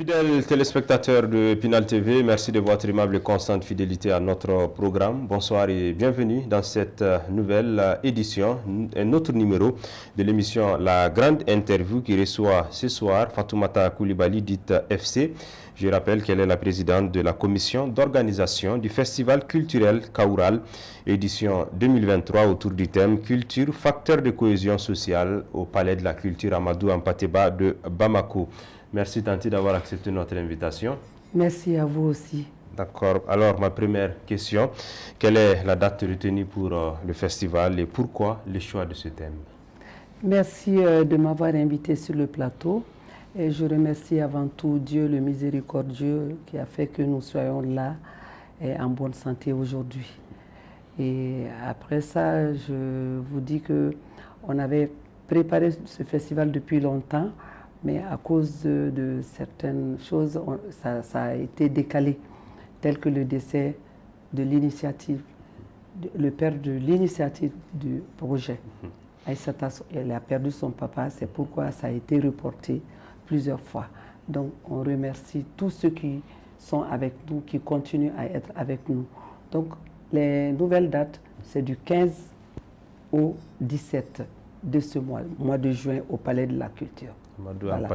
Fidèles téléspectateurs de Pinal TV, merci de votre aimable et constante fidélité à notre programme. Bonsoir et bienvenue dans cette nouvelle édition, un autre numéro de l'émission La Grande Interview qui reçoit ce soir Fatoumata Coulibaly, dite FC. Je rappelle qu'elle est la présidente de la commission d'organisation du Festival culturel Kaoural, édition 2023 autour du thème Culture, facteur de cohésion sociale au Palais de la Culture Amadou Hampâté-Bâ de Bamako. Merci Tanti d'avoir accepté notre invitation. Merci à vous aussi. D'accord. Alors, ma première question, quelle est la date retenue pour le festival et pourquoi le choix de ce thème? Merci de m'avoir invité sur le plateau. Et je remercie avant tout Dieu le miséricordieux qui a fait que nous soyons là et en bonne santé aujourd'hui. Et après ça, je vous dis qu'on avait préparé ce festival depuis longtemps, mais à cause de certaines choses, ça a été décalé, tel que le décès de l'initiative, le père de l'initiative du projet. Aïssata, elle a perdu son papa, c'est pourquoi ça a été reporté plusieurs fois. Donc on remercie tous ceux qui sont avec nous, qui continuent à être avec nous. Donc les nouvelles dates, c'est du 15 au 17 de ce mois de juin au Palais de la Culture. Voilà.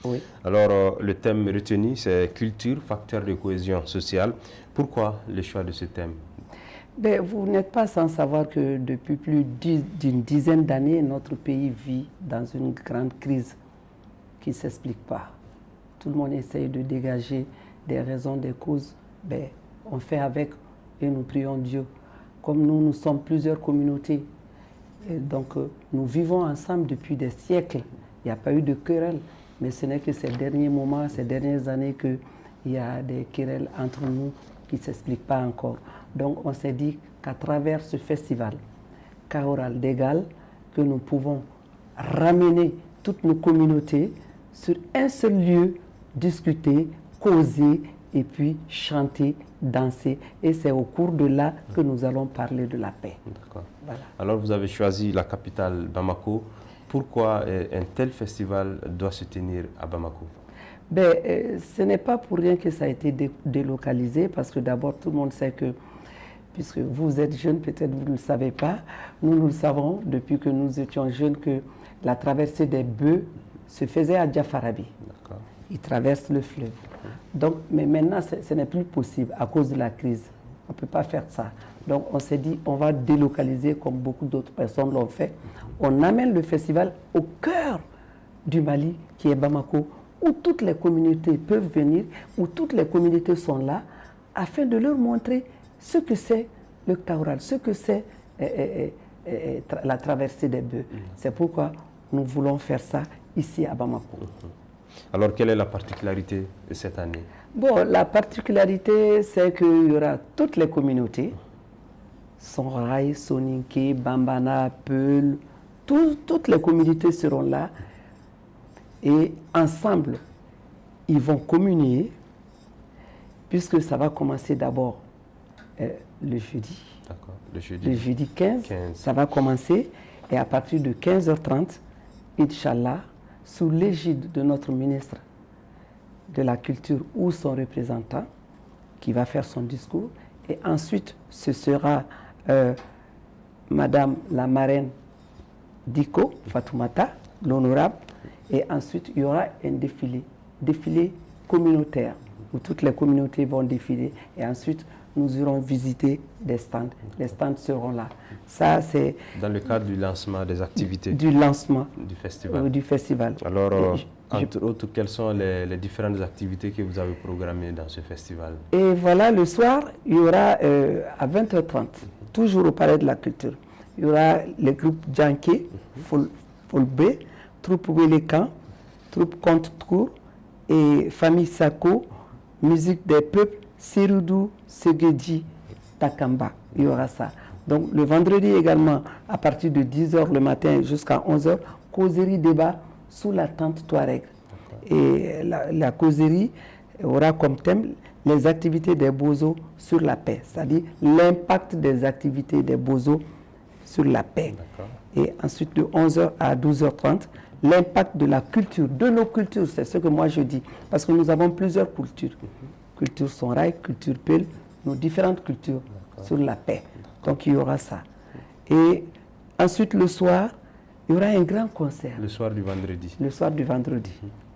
Oui. Alors, le thème retenu, c'est culture, facteur de cohésion sociale. Pourquoi le choix de ce thème? Ben, vous n'êtes pas sans savoir que depuis plus d'une dizaine d'années, notre pays vit dans une grande crise qui ne s'explique pas. Tout le monde essaye de dégager des raisons, des causes. Ben, on fait avec et nous prions Dieu. Comme nous sommes plusieurs communautés, et donc nous vivons ensemble depuis des siècles. Il n'y a pas eu de querelle, mais ce n'est que ces derniers moments, ces dernières années qu'il y a des querelles entre nous qui ne s'expliquent pas encore. Donc on s'est dit qu'à travers ce festival, Kaoural d'égal, que nous pouvons ramener toutes nos communautés sur un seul lieu, discuter, causer et puis chanter, danser. Et c'est au cours de là que nous allons parler de la paix. D'accord. Voilà. Alors vous avez choisi la capitale Bamako. Pourquoi un tel festival doit se tenir à Bamako? Ben, ce n'est pas pour rien que ça a été délocalisé, parce que d'abord tout le monde sait que, puisque vous êtes jeunes, peut-être vous ne le savez pas, nous le savons depuis que nous étions jeunes que la traversée des bœufs se faisait à Diafarabi. Ils traversent le fleuve. Donc, mais maintenant, ce n'est plus possible à cause de la crise. On ne peut pas faire ça. Donc, on s'est dit, on va délocaliser comme beaucoup d'autres personnes l'ont fait. On amène le festival au cœur du Mali, qui est Bamako, où toutes les communautés peuvent venir, où toutes les communautés sont là, afin de leur montrer ce que c'est le Kaoural, ce que c'est la traversée des bœufs. C'est pourquoi nous voulons faire ça ici à Bamako. Alors, quelle est la particularité de cette année? Bon, la particularité, c'est qu'il y aura toutes les communautés, Songhai, Soninké, Bambana, Peul, toutes les communautés seront là et ensemble, ils vont communier, puisque ça va commencer d'abord le jeudi. D'accord. Le jeudi 15, ça va commencer et à partir de 15h30, Inch'Allah, sous l'égide de notre ministre de la Culture ou son représentant qui va faire son discours. Et ensuite, ce sera Madame la marraine Diko, Fatoumata, l'honorable. Et ensuite, il y aura un défilé communautaire où toutes les communautés vont défiler. Et ensuite, nous irons visiter des stands. Les stands seront là. Ça, c'est dans le cadre du lancement des activités. Du lancement du festival. Alors, entre autres, quelles sont les différentes activités que vous avez programmées dans ce festival? Et voilà, le soir, il y aura à 20h30, toujours au Palais de la Culture, il y aura le groupe Djanké, Folbé, troupe Wélékan, troupe Contre-Tour et famille Sako, musique des peuples, Siroudou, Segedji, Takamba. Il y aura ça. Donc le vendredi également, à partir de 10h le matin jusqu'à 11h, causerie débat sous la tente Touareg. Et la causerie aura comme thème les activités des Bozo sur la paix, c'est-à-dire l'impact des activités des Bozo sur la paix. Et ensuite de 11h à 12h30, l'impact de la culture, de nos cultures, c'est ce que moi je dis. Parce que nous avons plusieurs cultures. Culture Sonrai, culture Peul, nos différentes cultures sur la paix. Donc il y aura ça. Et ensuite le soir, il y aura un grand concert. Le soir du vendredi. Le soir du vendredi.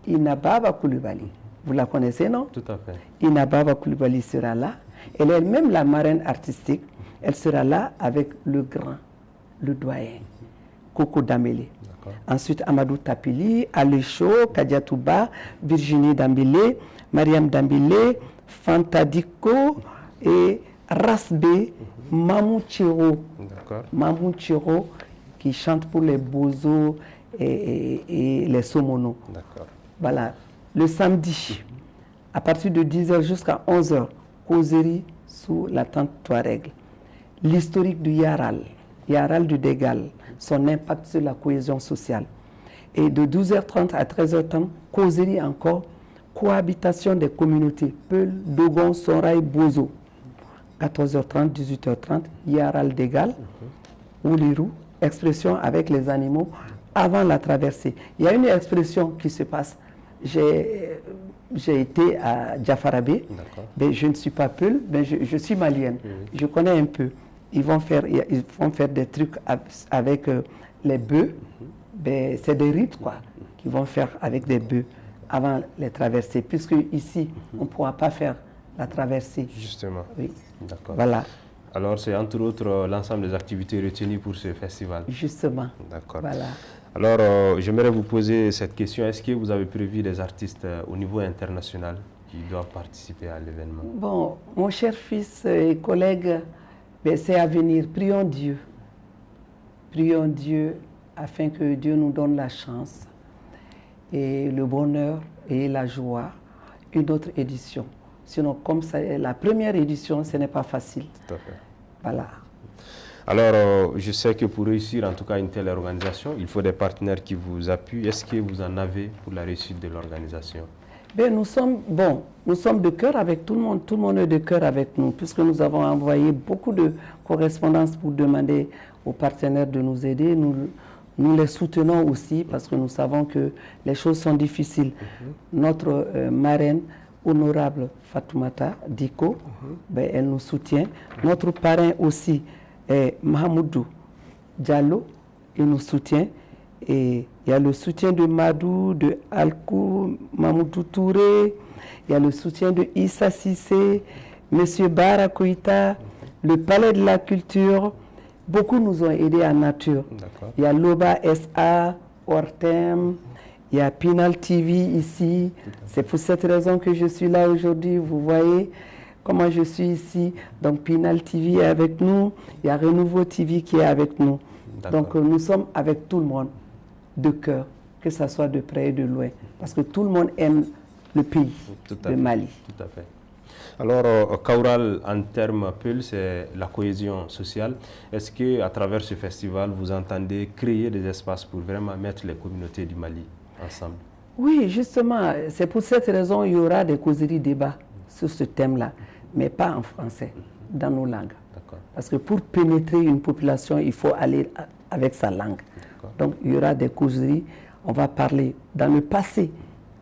Inababa Koulibaly. Vous la connaissez, non? Tout à fait. Inababa Koulibaly sera là. Elle est même la marraine artistique. Elle sera là avec le grand, le doyen, Coco Dambélé. Ensuite, Amadou Tapili, Alécho, Kadiatouba, Virginie Dambélé, Mariam Dambélé, Fantadiko et Rasbé, Mamou Chiro. Mamou Chiro qui chante pour les bozos et les somonos. Voilà. Le samedi, à partir de 10h jusqu'à 11h, causerie sous la tente Touareg. L'historique du Yaral, Yaral du Dégal, son impact sur la cohésion sociale. Et de 12h30 à 13h30, causerie encore, cohabitation des communautés, Peul, Dogon, Sonrai, Bozo. 14h30, 18h30, Yaral Dégal, Oulirou, expression avec les animaux avant la traversée. Il y a une expression qui se passe. J'ai été à Djafarabé, mais je ne suis pas Peul, mais je suis malienne. Je connais un peu. Ils vont faire des trucs avec les bœufs. C'est des rites quoi, qu'ils vont faire avec des bœufs avant les traversées, puisque ici, on ne pourra pas faire la traversée. Justement. Oui. D'accord. Voilà. Alors, c'est entre autres l'ensemble des activités retenues pour ce festival. Justement. D'accord. Voilà. Alors, j'aimerais vous poser cette question. Est-ce que vous avez prévu des artistes au niveau international qui doivent participer à l'événement? Bon, mon cher fils et collègue, c'est à venir. Prions Dieu. Prions Dieu afin que Dieu nous donne la chance et le bonheur et la joie. Une autre édition. Sinon, comme ça, la première édition, ce n'est pas facile. Tout à fait. Voilà. Alors, je sais que pour réussir en tout cas une telle organisation, il faut des partenaires qui vous appuient. Est-ce que vous en avez pour la réussite de l'organisation? Nous sommes de cœur avec tout le monde. Tout le monde est de cœur avec nous, puisque nous avons envoyé beaucoup de correspondances pour demander aux partenaires de nous aider. Nous les soutenons aussi parce que nous savons que les choses sont difficiles. Notre marraine, honorable Fatoumata Diko, elle nous soutient. Notre parrain aussi, Mahamoudou Diallo, il nous soutient. Et il y a le soutien de Madou, de Alkou, Mamoudou Touré, il y a le soutien de Issa Sissé, M. Bara Koïta, le Palais de la Culture. Beaucoup nous ont aidés en nature. Il y a Loba SA, Ortem, il y a Pinal TV ici. C'est pour cette raison que je suis là aujourd'hui. Vous voyez comment je suis ici. Donc Pinal TV est avec nous. Il y a Renouveau TV qui est avec nous. Donc nous sommes avec tout le monde de cœur, que ce soit de près et de loin. Parce que tout le monde aime le pays, le Mali. Tout à fait. Alors, Kaural, en termes Peul, c'est la cohésion sociale. Est-ce qu'à travers ce festival, vous entendez créer des espaces pour vraiment mettre les communautés du Mali ensemble? Oui, justement, c'est pour cette raison qu'il y aura des causeries débats sur ce thème-là, mais pas en français, dans nos langues. Parce que pour pénétrer une population, il faut aller avec sa langue. Donc, il y aura des causeries. On va parler dans le passé.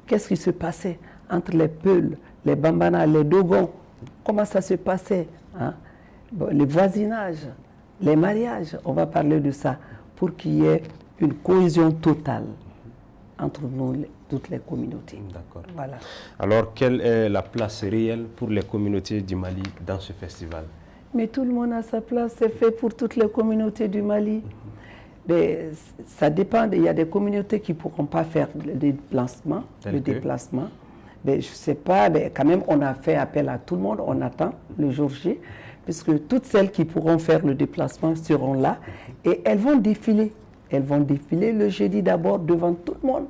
Qu'est-ce qui se passait entre les Peuls, les Bambana, les Dogons? Comment ça se passait, hein? Les voisinages, les mariages. On va parler de ça pour qu'il y ait une cohésion totale entre nous, toutes les communautés. D'accord. Voilà. Alors, quelle est la place réelle pour les communautés du Mali dans ce festival? Mais tout le monde a sa place. C'est fait pour toutes les communautés du Mali. Mais ça dépend. Il y a des communautés qui ne pourront pas faire le déplacement. Mais je ne sais pas, mais quand même, on a fait appel à tout le monde. On attend le jour J, puisque toutes celles qui pourront faire le déplacement seront là. Et elles vont défiler. Elles vont défiler le jeudi d'abord devant tout le monde.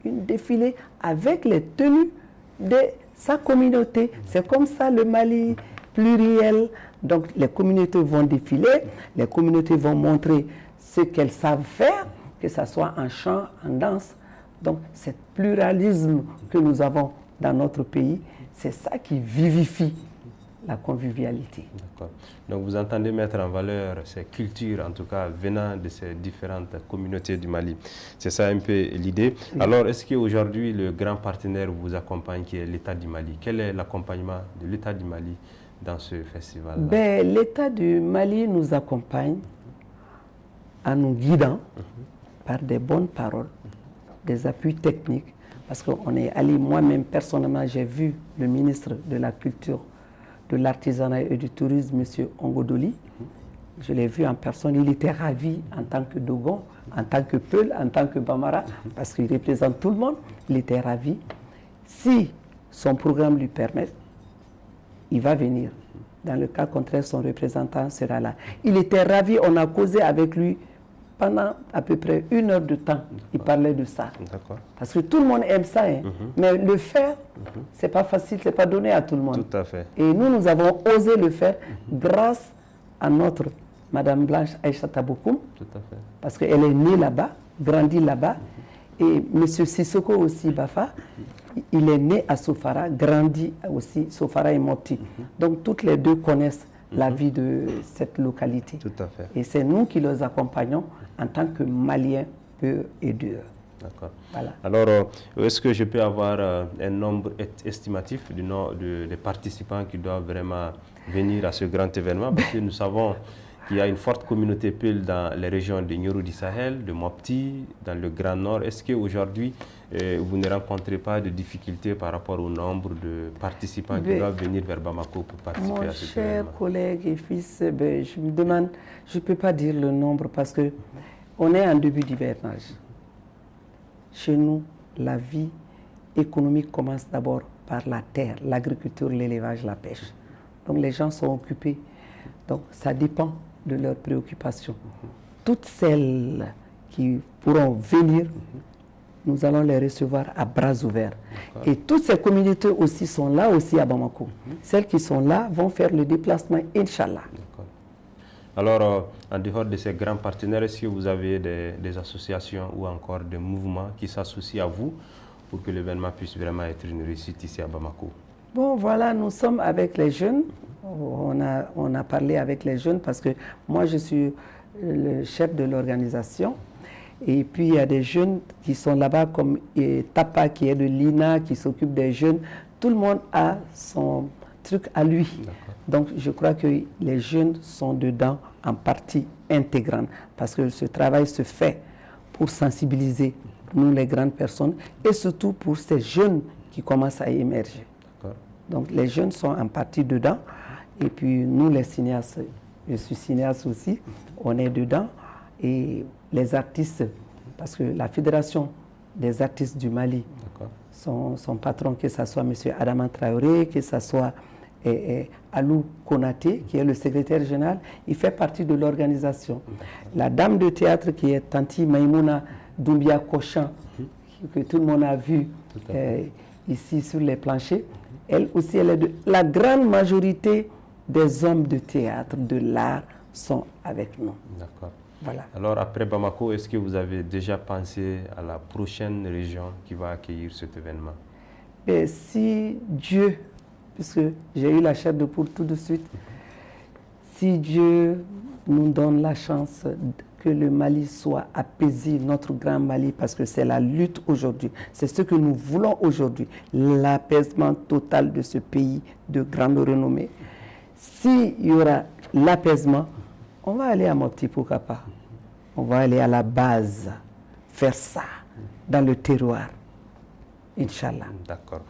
Une défilée avec les tenues de sa communauté. C'est comme ça le Mali pluriel. Donc les communautés vont défiler, les communautés vont montrer ce qu'elles savent faire, que ce soit en chant, en danse. Donc, ce pluralisme que nous avons dans notre pays, c'est ça qui vivifie la convivialité. D'accord. Donc vous entendez mettre en valeur ces cultures, en tout cas venant de ces différentes communautés du Mali. C'est ça un peu l'idée. Oui. Alors, est-ce qu'aujourd'hui le grand partenaire vous accompagne, qui est l'État du Mali? Quel est l'accompagnement de l'État du Mali dans ce festival-là? L'État du Mali nous accompagne en nous guidant par des bonnes paroles, des appuis techniques, parce qu'on est allé, moi-même personnellement, j'ai vu le ministre de la Culture, de l'Artisanat et du Tourisme, M. Ongodoli. Je l'ai vu en personne, il était ravi en tant que Dogon, en tant que Peul, en tant que Bamara, parce qu'il représente tout le monde, il était ravi. Si son programme lui permet, il va venir. Dans le cas contraire, son représentant sera là. Il était ravi, on a causé avec lui pendant à peu près 1 heure de temps. Il parlait de ça. Parce que tout le monde aime ça. Hein. Mais le faire, c'est pas facile, c'est pas donné à tout le monde. Tout à fait. Et nous avons osé le faire grâce à notre Madame Blanche Aïchata Bokoum. Tout à fait. Parce qu'elle est née là-bas, grandie là-bas. Et M. Sissoko aussi, Bafa, il est né à Sofara, grandi aussi, Sofara et Mopti. Donc toutes les deux connaissent la vie de cette localité. Tout à fait. Et c'est nous qui les accompagnons en tant que Maliens purs et durs. D'accord. Voilà. Alors, est-ce que je peux avoir un nombre estimatif des participants qui doivent vraiment venir à ce grand événement? Parce que nous savons qu'il y a une forte communauté Peul dans les régions de Nioro du Sahel, de Mopti, dans le Grand Nord. Est-ce qu'aujourd'hui, vous ne rencontrez pas de difficultés par rapport au nombre de participants qui doivent venir vers Bamako pour participer à ce événement? Mon cher collègue et fils, je me demande, je ne peux pas dire le nombre parce qu'on est en début d'hivernage. Chez nous, la vie économique commence d'abord par la terre, l'agriculture, l'élevage, la pêche. Donc les gens sont occupés. Donc ça dépend de leurs préoccupations. Toutes celles qui pourront venir, nous allons les recevoir à bras ouverts. Et toutes ces communautés aussi sont là aussi à Bamako. Celles qui sont là vont faire le déplacement, Inch'Allah. Alors, en dehors de ces grands partenaires, est-ce que vous avez des associations ou encore des mouvements qui s'associent à vous pour que l'événement puisse vraiment être une réussite ici à Bamako? Bon, voilà, nous sommes avec les jeunes. On a parlé avec les jeunes parce que moi, je suis le chef de l'organisation. Et puis, il y a des jeunes qui sont là-bas, comme Tapa, qui est de l'INA, qui s'occupe des jeunes. Tout le monde a son truc à lui. Donc, je crois que les jeunes sont dedans en partie intégrante parce que ce travail se fait pour sensibiliser nous, les grandes personnes, et surtout pour ces jeunes qui commencent à émerger. Donc, les jeunes sont en partie dedans. Et puis, nous, les cinéastes, je suis cinéaste aussi, on est dedans. Et les artistes, parce que la Fédération des artistes du Mali, son patron, que ce soit M. Adama Traoré, que ce soit Alou Konaté, qui est le secrétaire général, il fait partie de l'organisation. La dame de théâtre, qui est Tanti Maïmouna Doumbia Kochan, que tout le monde a vu ici sur les planchers, elle aussi, elle est de la grande majorité des hommes de théâtre, de l'art, sont avec nous. D'accord. Voilà. Alors, après Bamako, est-ce que vous avez déjà pensé à la prochaine région qui va accueillir cet événement? Et si Dieu, puisque j'ai eu la chair de poule tout de suite, si Dieu nous donne la chance que le Mali soit apaisé, notre grand Mali, parce que c'est la lutte aujourd'hui, c'est ce que nous voulons aujourd'hui, l'apaisement total de ce pays de grande renommée. S'il y aura l'apaisement, on va aller à Mopti Poukapa, on va aller à la base, faire ça dans le terroir, Inch'Allah. D'accord.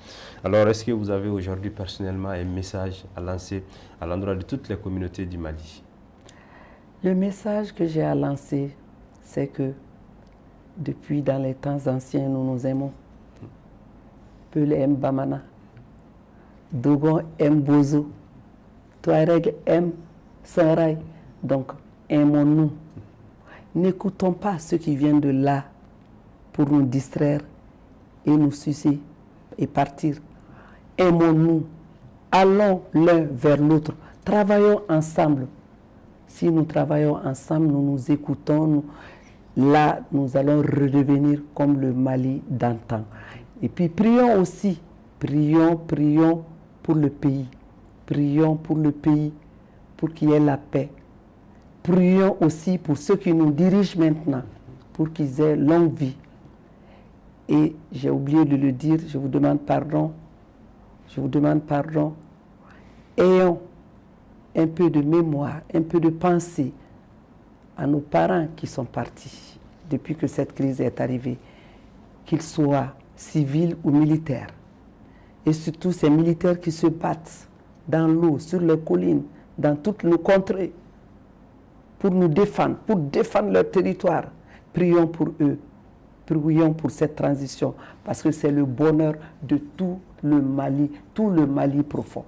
Alors, est-ce que vous avez aujourd'hui personnellement un message à lancer à l'endroit de toutes les communautés du Mali? Le message que j'ai à lancer, c'est que depuis dans les temps anciens, nous nous aimons. Peul aime Bamana, Dogon aime Bozo, Touareg aime Sarai. Donc, aimons-nous. N'écoutons pas ceux qui viennent de là pour nous distraire et nous sucer et partir. Aimons-nous. Allons l'un vers l'autre. Travaillons ensemble. Si nous travaillons ensemble, nous nous écoutons, là, nous allons redevenir comme le Mali d'antan. Et puis, prions aussi. Prions pour le pays. Prions pour le pays, pour qu'il y ait la paix. Prions aussi pour ceux qui nous dirigent maintenant, pour qu'ils aient longue vie. Et j'ai oublié de le dire, je vous demande pardon. Je vous demande pardon. Ayons un peu de mémoire, un peu de pensée à nos parents qui sont partis depuis que cette crise est arrivée, qu'ils soient civils ou militaires. Et surtout ces militaires qui se battent dans l'eau, sur les collines, dans toutes nos contrées, pour nous défendre, pour défendre leur territoire. Prions pour eux. Prions pour cette transition, parce que c'est le bonheur de tout le Mali profond.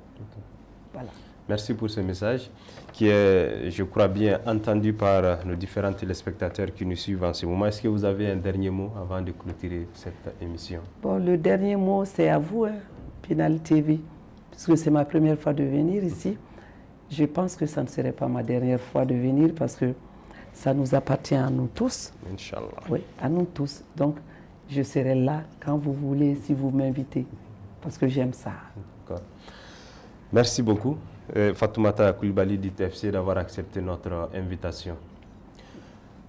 Voilà. Merci pour ce message qui est, je crois, bien entendu par nos différents téléspectateurs qui nous suivent en ce moment. Est-ce que vous avez un dernier mot avant de clôturer cette émission? Bon, le dernier mot, c'est à vous, Pinal TV, parce que c'est ma première fois de venir ici. Je pense que ça ne serait pas ma dernière fois de venir, parce que ça nous appartient à nous tous. Inch'Allah. Oui, à nous tous. Donc, je serai là quand vous voulez, si vous m'invitez, parce que j'aime ça. Merci beaucoup, Fatoumata Coulibaly d'ITFC, d'avoir accepté notre invitation.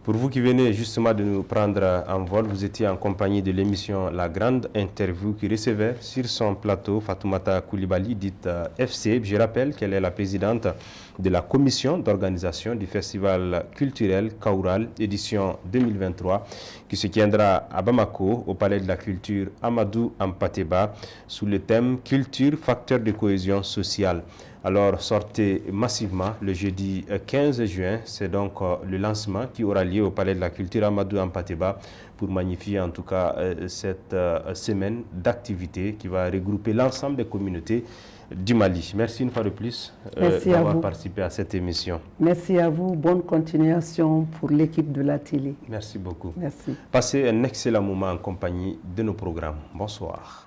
Pour vous qui venez justement de nous prendre en vol, vous étiez en compagnie de l'émission La Grande Interview qui recevait sur son plateau Fatoumata Coulibaly, dite FC. Je rappelle qu'elle est la présidente de la commission d'organisation du festival culturel Kaoural, édition 2023, qui se tiendra à Bamako, au Palais de la Culture Amadou Hampâté-Bâ, sous le thème « Culture, facteur de cohésion sociale ». Alors, sortez massivement le jeudi 15 juin. C'est donc le lancement qui aura lieu au Palais de la Culture Amadou Hampâté-Bâ pour magnifier en tout cas cette semaine d'activités qui va regrouper l'ensemble des communautés du Mali. Merci une fois de plus d'avoir participé à cette émission. Merci à vous. Bonne continuation pour l'équipe de la télé. Merci beaucoup. Merci. Passez un excellent moment en compagnie de nos programmes. Bonsoir.